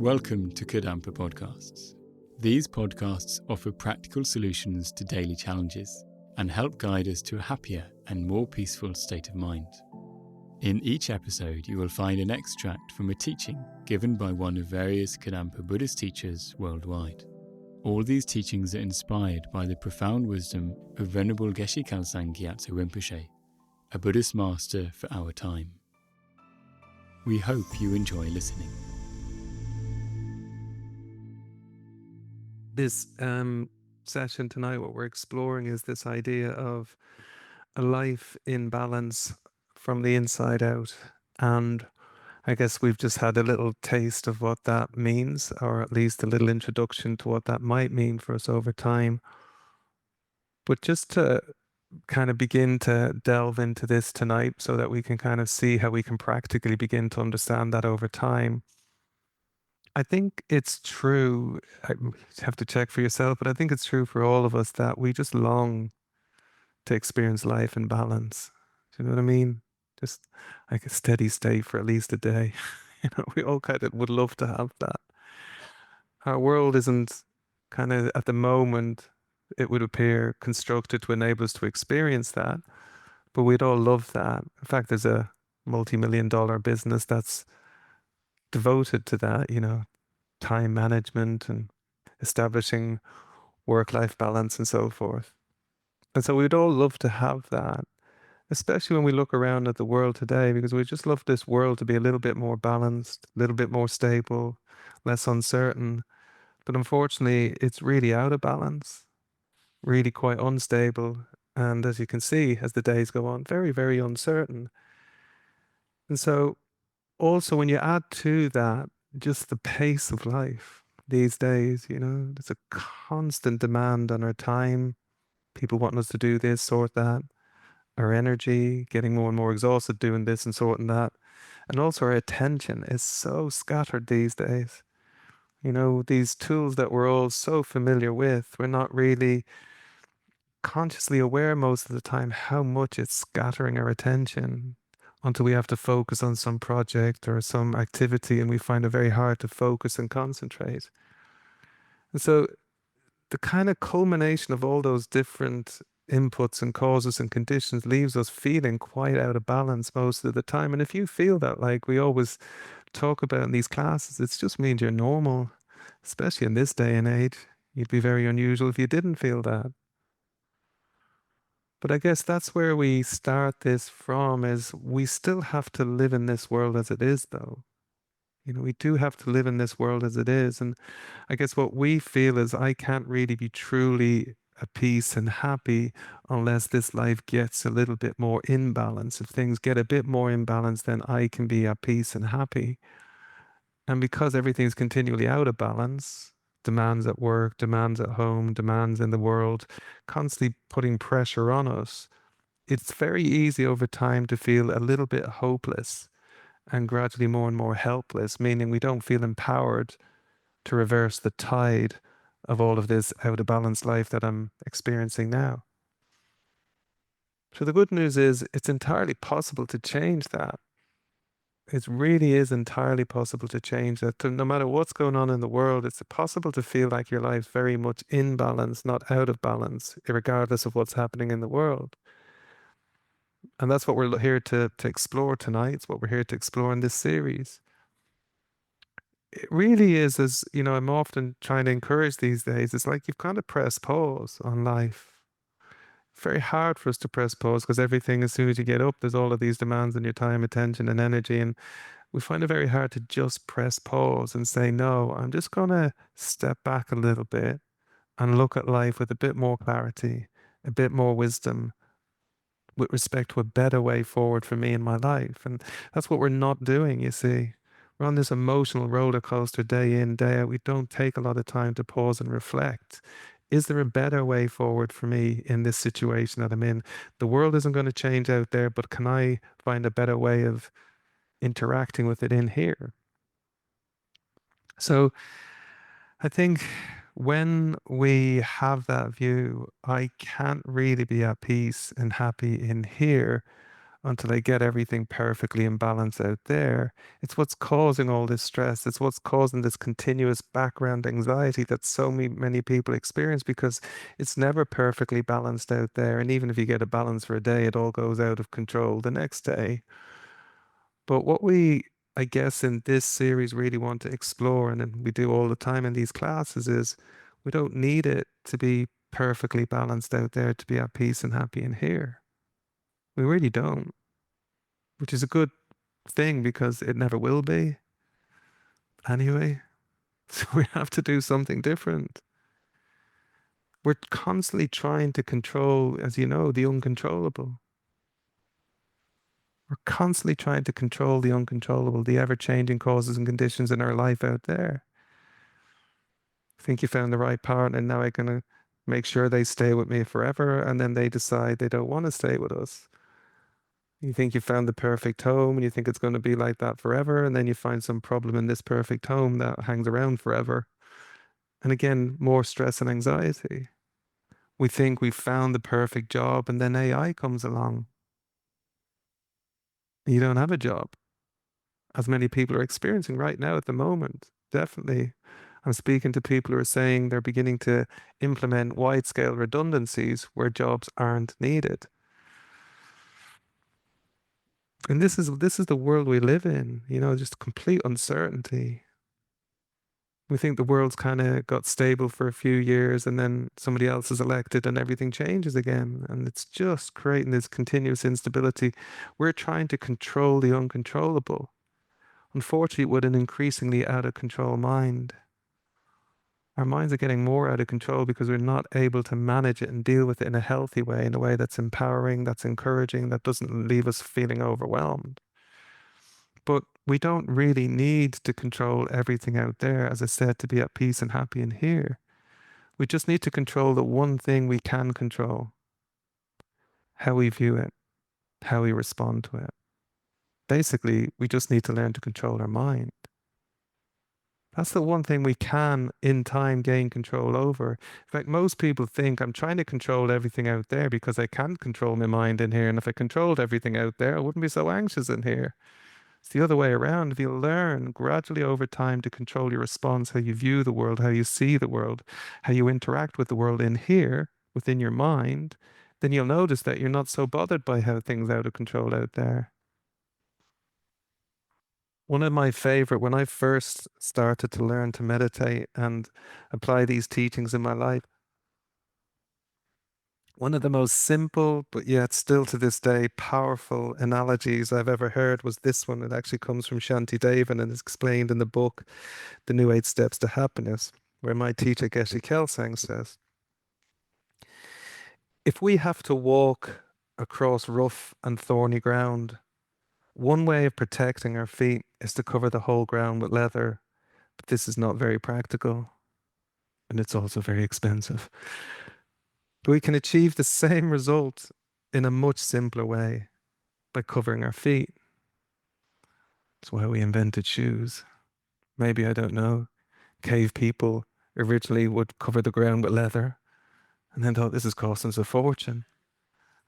Welcome to Kadampa podcasts. These podcasts offer practical solutions to daily challenges and help guide us to a happier and more peaceful state of mind. In each episode, you will find an extract from a teaching given by one of various Kadampa Buddhist teachers worldwide. All these teachings are inspired by the profound wisdom of Venerable Geshe Kelsang Gyatso Rinpoche, a Buddhist master for our time. We hope you enjoy listening. This session tonight, what we're exploring is this idea of a life in balance from the inside out. And I guess we've just had a little taste of what that means, or at least a little introduction to what that might mean for us over time. But just to kind of begin to delve into this tonight so that we can kind of see how we can practically begin to understand that over time. I think it's true. I have to check for yourself, but I think it's true for all of us that we just long to experience life in balance. Do you know what I mean? Just like a steady state for at least a day. We all kind of would love to have that. Our world isn't kind of at the moment, it would appear constructed to enable us to experience that, but we'd all love that. In fact, there's a multi-million-dollar business that's devoted to that, time management and establishing work-life balance and so forth. And so we'd all love to have that, especially when we look around at the world today, because we just love this world to be a little bit more balanced, a little bit more stable, less uncertain. But unfortunately, it's really out of balance, really quite unstable. And as you can see, as the days go on, very, very uncertain. And so also when you add to that, just the pace of life these days, there's a constant demand on our time, people wanting us to do this, sort that, our energy, getting more and more exhausted doing this and sorting that. And also our attention is so scattered these days. These tools that we're all so familiar with, we're not really consciously aware most of the time how much it's scattering our attention until we have to focus on some project or some activity and we find it very hard to focus and concentrate. And so the kind of culmination of all those different inputs and causes and conditions leaves us feeling quite out of balance most of the time. And if you feel that, like we always talk about in these classes, it just means you're normal, especially in this day and age. You'd be very unusual if you didn't feel that. But I guess that's where we start this from, is we still have to live in this world as it is, though. We do have to live in this world as it is. And I guess what we feel is I can't really be truly at peace and happy unless this life gets a little bit more in balance. If things get a bit more in balance, then I can be at peace and happy. And because everything's continually out of balance, demands at work, demands at home, demands in the world, constantly putting pressure on us, it's very easy over time to feel a little bit hopeless and gradually more and more helpless, meaning we don't feel empowered to reverse the tide of all of this out of balance life that I'm experiencing now. So the good news is it's entirely possible to change that. It really is entirely possible to change that. No matter what's going on in the world, it's possible to feel like your life's very much in balance, not out of balance, regardless of what's happening in the world. And that's what we're here to explore tonight. It's what we're here to explore in this series. It really is, as I'm often trying to encourage these days, it's like you've kind of pressed pause on life. Very hard for us to press pause because everything, as soon as you get up, there's all of these demands on your time, attention, and energy. And we find it very hard to just press pause and say, no, I'm just going to step back a little bit and look at life with a bit more clarity, a bit more wisdom, with respect to a better way forward for me in my life. And that's what we're not doing, you see. We're on this emotional roller coaster day in, day out. We don't take a lot of time to pause and reflect. Is there a better way forward for me in this situation that I'm in? The world isn't going to change out there, but can I find a better way of interacting with it in here? So I think when we have that view, I can't really be at peace and happy in here until I get everything perfectly in balance out there. It's what's causing all this stress. It's what's causing this continuous background anxiety that so many people experience, because it's never perfectly balanced out there. And even if you get a balance for a day, it all goes out of control the next day. But what we, I guess, in this series really want to explore, and then we do all the time in these classes, is we don't need it to be perfectly balanced out there to be at peace and happy in here. We really don't, which is a good thing because it never will be anyway. So we have to do something different. We're constantly trying to control, as you know, the uncontrollable. We're constantly trying to control the uncontrollable, the ever-changing causes and conditions in our life out there. Think you found the right partner, and now I'm gonna make sure they stay with me forever, and then they decide they don't want to stay with us. You think you found the perfect home and you think it's going to be like that forever, and then you find some problem in this perfect home that hangs around forever. And again, more stress and anxiety. We think we've found the perfect job, and then AI comes along. You don't have a job, as many people are experiencing right now at the moment. Definitely. I'm speaking to people who are saying they're beginning to implement wide scale redundancies where jobs aren't needed. And this is the world we live in, just complete uncertainty. We think the world's kind of got stable for a few years and then somebody else is elected and everything changes again. And it's just creating this continuous instability. We're trying to control the uncontrollable, unfortunately, with an increasingly out of control mind. Our minds are getting more out of control because we're not able to manage it and deal with it in a healthy way, in a way that's empowering, that's encouraging, that doesn't leave us feeling overwhelmed. But we don't really need to control everything out there, as I said, to be at peace and happy in here. We just need to control the one thing we can control: how we view it, how we respond to it. Basically, we just need to learn to control our mind. That's the one thing we can, in time, gain control over. In fact, most people think I'm trying to control everything out there because I can't control my mind in here. And if I controlled everything out there, I wouldn't be so anxious in here. It's the other way around. If you learn gradually over time to control your response, how you view the world, how you see the world, how you interact with the world in here, within your mind, then you'll notice that you're not so bothered by how things out of control out there. One of my favorite, when I first started to learn to meditate and apply these teachings in my life, one of the most simple, but yet still to this day powerful analogies I've ever heard was this one. It actually comes from Shanti Devan and is explained in the book, The New 8 Steps to Happiness, where my teacher Geshe Kelsang says, if we have to walk across rough and thorny ground, one way of protecting our feet is to cover the whole ground with leather, but this is not very practical, and it's also very expensive. But we can achieve the same result in a much simpler way by covering our feet. That's why we invented shoes. Maybe, I don't know, cave people originally would cover the ground with leather and then thought this is costing us a fortune.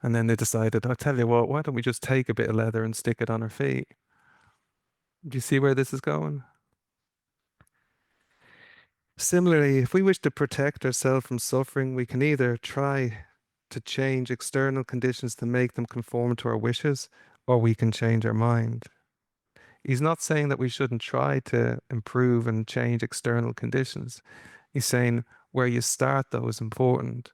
And then they decided, I'll tell you what, why don't we just take a bit of leather and stick it on our feet? Do you see where this is going? Similarly, if we wish to protect ourselves from suffering, we can either try to change external conditions to make them conform to our wishes, or we can change our mind. He's not saying that we shouldn't try to improve and change external conditions. He's saying where you start, though, is important.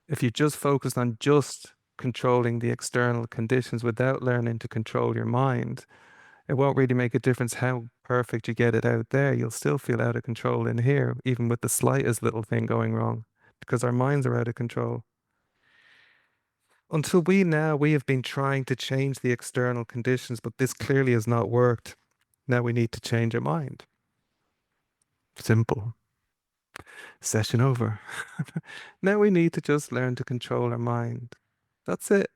If you just focus on just controlling the external conditions without learning to control your mind, it won't really make a difference how perfect you get it out there. You'll still feel out of control in here, even with the slightest little thing going wrong, because our minds are out of control. Until we have been trying to change the external conditions, but this clearly has not worked. Now we need to change our mind. Simple. Session over. Now we need to just learn to control our mind. That's it.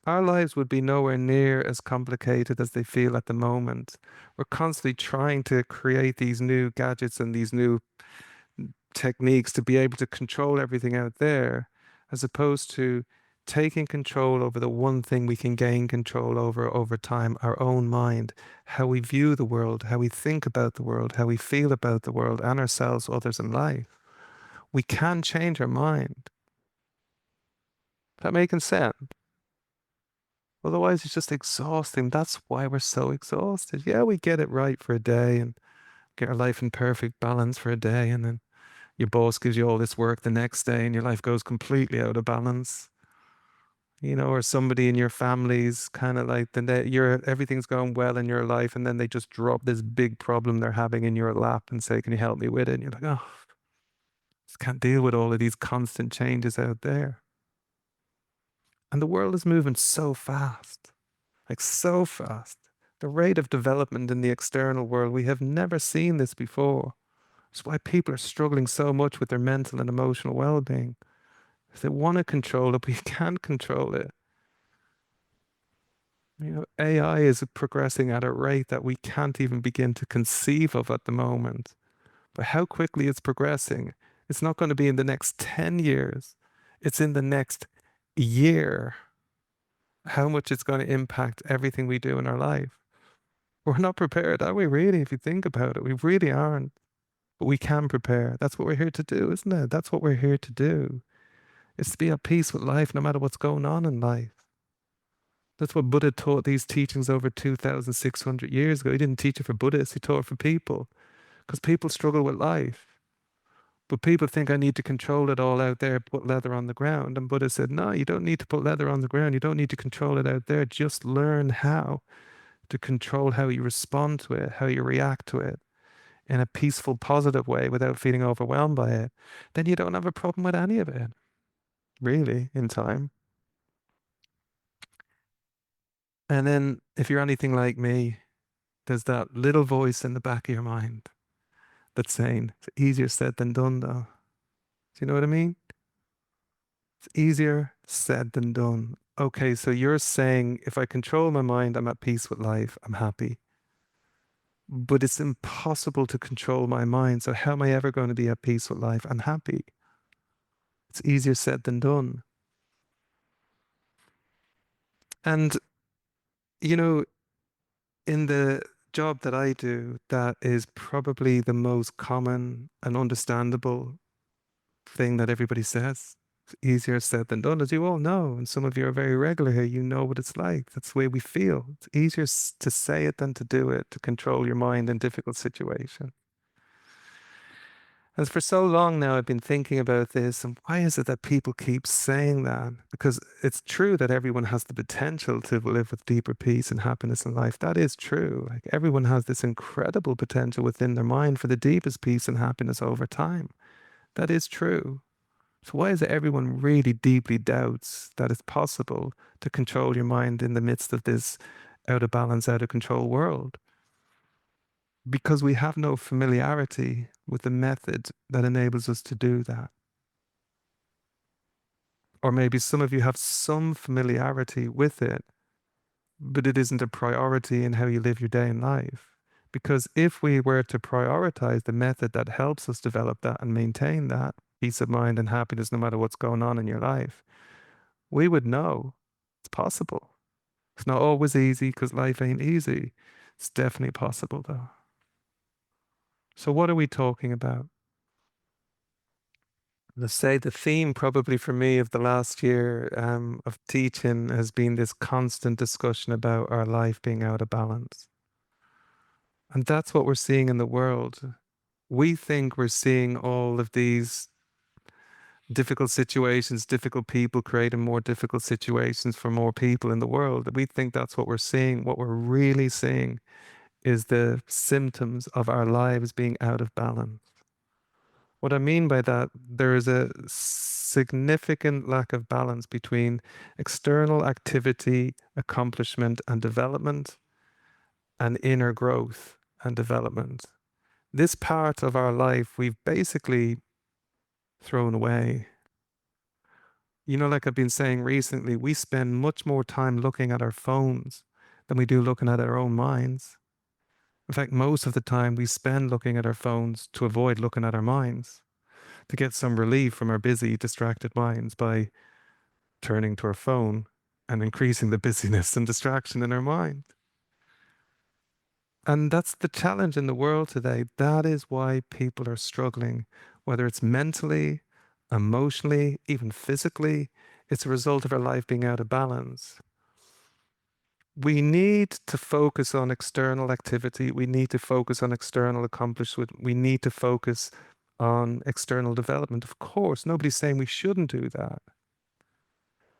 Our lives would be nowhere near as complicated as they feel at the moment. We're constantly trying to create these new gadgets and these new techniques to be able to control everything out there, as opposed to taking control over the one thing we can gain control over time, our own mind, how we view the world, how we think about the world, how we feel about the world and ourselves, others, and life. We can change our mind. That making sense? Otherwise, it's just exhausting. That's why we're so exhausted. Yeah, we get it right for a day and get our life in perfect balance for a day, and then your boss gives you all this work the next day and your life goes completely out of balance. Or somebody in your family's kind of like everything's going well in your life, and then they just drop this big problem they're having in your lap and say, "Can you help me with it?" And you're like, "Oh, just can't deal with all of these constant changes out there." And the world is moving so fast, like so fast. The rate of development in the external world, we have never seen this before. It's why people are struggling so much with their mental and emotional well-being. If they want to control it, but you can't control it. AI is progressing at a rate that we can't even begin to conceive of at the moment. But how quickly it's progressing, it's not going to be in the next 10 years. It's in the next year. How much it's going to impact everything we do in our life. We're not prepared, are we really? If you think about it, we really aren't. But we can prepare. That's what we're here to do, isn't it? That's what we're here to do. It's to be at peace with life no matter what's going on in life. That's what Buddha taught these teachings over 2,600 years ago. He didn't teach it for Buddhists, he taught it for people. Because people struggle with life. But people think I need to control it all out there, put leather on the ground. And Buddha said, no, you don't need to put leather on the ground. You don't need to control it out there. Just learn how to control how you respond to it, how you react to it in a peaceful, positive way without feeling overwhelmed by it. Then you don't have a problem with any of it, really, in time. And then if you're anything like me, there's that little voice in the back of your mind that's saying, it's easier said than done, though. Do you know what I mean? It's easier said than done. Okay, so you're saying if I control my mind, I'm at peace with life, I'm happy. But it's impossible to control my mind. So how am I ever going to be at peace with life? I'm happy. It's easier said than done. And, you know, in the job that I do, that is probably the most common and understandable thing that everybody says. It's easier said than done, as you all know. And some of you are very regular here. You know what it's like. That's the way we feel. It's easier to say it than to do it, to control your mind in difficult situations. And for so long now, I've been thinking about this, and why is it that people keep saying that? Because it's true that everyone has the potential to live with deeper peace and happiness in life. That is true. Like everyone has this incredible potential within their mind for the deepest peace and happiness over time. That is true. So why is it everyone really deeply doubts that it's possible to control your mind in the midst of this out of balance, out of control world? Because we have no familiarity with the method that enables us to do that. Or maybe some of you have some familiarity with it, but it isn't a priority in how you live your day in life. Because if we were to prioritize the method that helps us develop that and maintain that peace of mind and happiness, no matter what's going on in your life, we would know it's possible. It's not always easy because life ain't easy. It's definitely possible though. So what are we talking about? Let's say the theme probably for me of the last year of teaching has been this constant discussion about our life being out of balance. And that's what we're seeing in the world. We think we're seeing all of these difficult situations, difficult people creating more difficult situations for more people in the world. We think that's what we're seeing. What we're really seeing is the symptoms of our lives being out of balance. What I mean by that, there is a significant lack of balance between external activity, accomplishment, and development, and inner growth and development. This part of our life we've basically thrown away. Like I've been saying recently, we spend much more time looking at our phones than we do looking at our own minds. In fact, most of the time we spend looking at our phones to avoid looking at our minds, to get some relief from our busy, distracted minds by turning to our phone and increasing the busyness and distraction in our mind. And that's the challenge in the world today. That is why people are struggling, whether it's mentally, emotionally, even physically. It's a result of our life being out of balance. We need to focus on external activity. We need to focus on external accomplishment. We need to focus on external development. Of course, nobody's saying we shouldn't do that.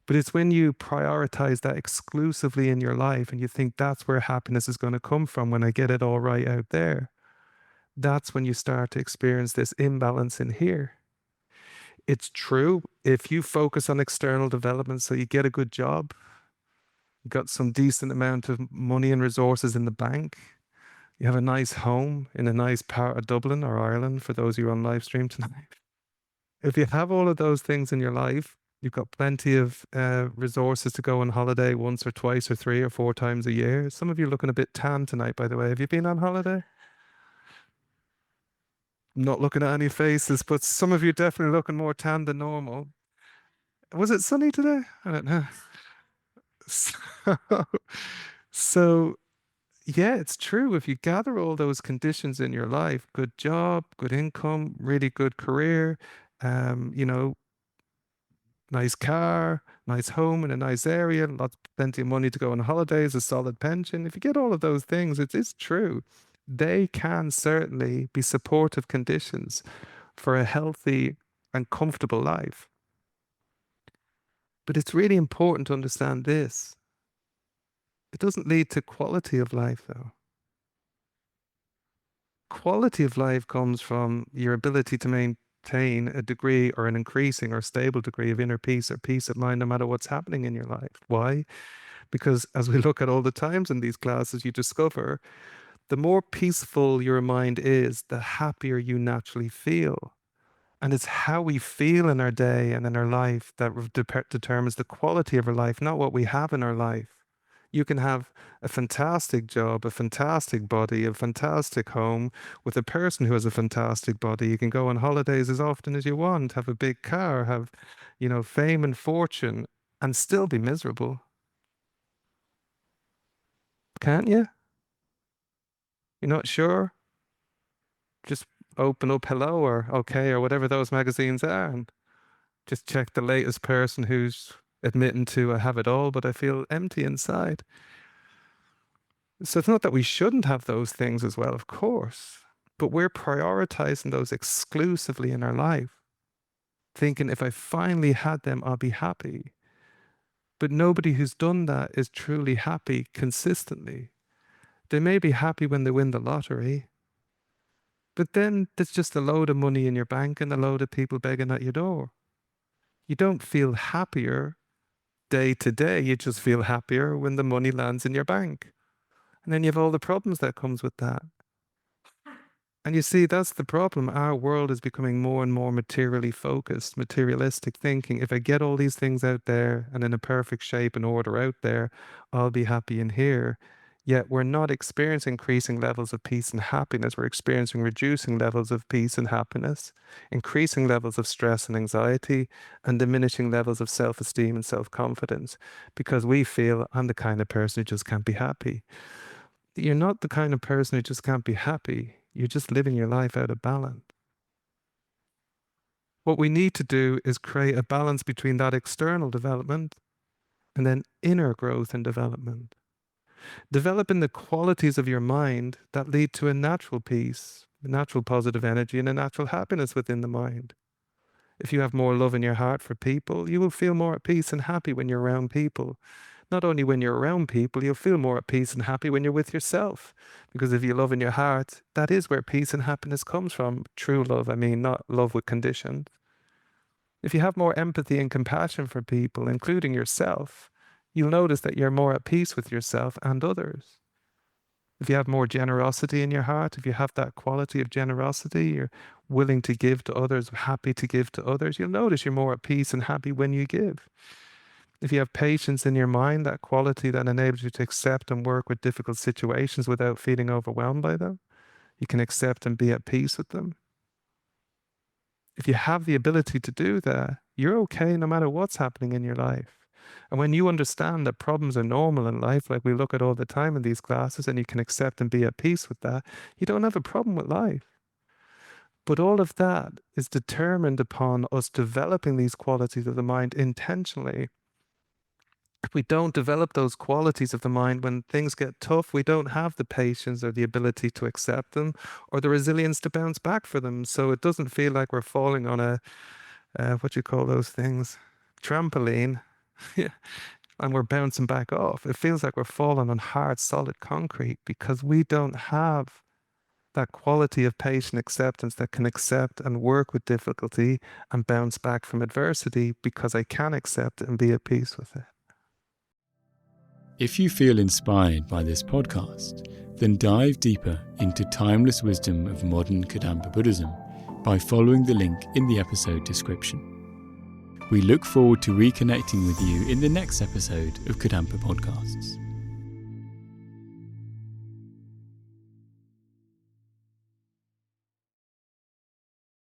But it's when you prioritize that exclusively in your life and you think that's where happiness is going to come from when I get it all right out there. That's when you start to experience this imbalance in here. It's true, if you focus on external development, so you get a good job, got some decent amount of money and resources in the bank, you have a nice home in a nice part of Dublin or Ireland, for those of you on live stream tonight. If you have all of those things in your life, you've got plenty of resources to go on holiday once or twice or 3 or 4 times a year. Some of you are looking a bit tan tonight, by the way. Have you been on holiday? I'm not looking at any faces, but some of you are definitely looking more tan than normal. Was it sunny today? I don't know. So yeah, it's true. If you gather all those conditions in your life, good job, good income, really good career, you know, nice car, nice home in a nice area, plenty of money to go on holidays, a solid pension. If you get all of those things, it is true. They can certainly be supportive conditions for a healthy and comfortable life. But it's really important to understand this. It doesn't lead to quality of life, though. Quality of life comes from your ability to maintain a degree or an increasing or stable degree of inner peace or peace of mind, no matter what's happening in your life. Why? Because as we look at all the times in these classes, you discover the more peaceful your mind is, the happier you naturally feel. And it's how we feel in our day and in our life that determines the quality of our life, not what we have in our life. You can have a fantastic job, a fantastic body, a fantastic home with a person who has a fantastic body. You can go on holidays as often as you want, have a big car, have, fame and fortune, and still be miserable. Can't you? You're not sure? Just open up Hello or OK or whatever those magazines are and just check the latest person who's admitting to I have it all, but I feel empty inside. So it's not that we shouldn't have those things as well, of course, but we're prioritizing those exclusively in our life, thinking if I finally had them, I'll be happy. But nobody who's done that is truly happy consistently. They may be happy when they win the lottery, but then there's just a load of money in your bank and a load of people begging at your door. You don't feel happier day to day. You just feel happier when the money lands in your bank. And then you have all the problems that comes with that. And you see, that's the problem. Our world is becoming more and more materially focused, materialistic thinking. If I get all these things out there and in a perfect shape and order out there, I'll be happy in here. Yet we're not experiencing increasing levels of peace and happiness. We're experiencing reducing levels of peace and happiness, increasing levels of stress and anxiety, and diminishing levels of self-esteem and self-confidence because we feel I'm the kind of person who just can't be happy. You're not the kind of person who just can't be happy. You're just living your life out of balance. What we need to do is create a balance between that external development and then inner growth and development. Developing the qualities of your mind that lead to a natural peace, a natural positive energy, and a natural happiness within the mind. If you have more love in your heart for people, you will feel more at peace and happy when you're around people. Not only when you're around people, you'll feel more at peace and happy when you're with yourself. Because if you love in your heart, that is where peace and happiness comes from. True love, I mean, not love with conditions. If you have more empathy and compassion for people, including yourself, you'll notice that you're more at peace with yourself and others. If you have more generosity in your heart, if you have that quality of generosity, you're willing to give to others, happy to give to others, you'll notice you're more at peace and happy when you give. If you have patience in your mind, that quality that enables you to accept and work with difficult situations without feeling overwhelmed by them, you can accept and be at peace with them. If you have the ability to do that, You're okay no matter what's happening in your life. And when you understand that problems are normal in life, like we look at all the time in these classes, and you can accept and be at peace with that, you don't have a problem with life. But all of that is determined upon us developing these qualities of the mind intentionally. If we don't develop those qualities of the mind when things get tough, we don't have the patience or the ability to accept them or the resilience to bounce back for them. So it doesn't feel like we're falling on a, what do you call those things? Trampoline. And we're bouncing back off. It feels like we're falling on hard, solid concrete because we don't have that quality of patient acceptance that can accept and work with difficulty and bounce back from adversity because I can accept it and be at peace with it. If you feel inspired by this podcast, then dive deeper into timeless wisdom of modern Kadampa Buddhism by following the link in the episode description. We look forward to reconnecting with you in the next episode of Kadampa Podcasts.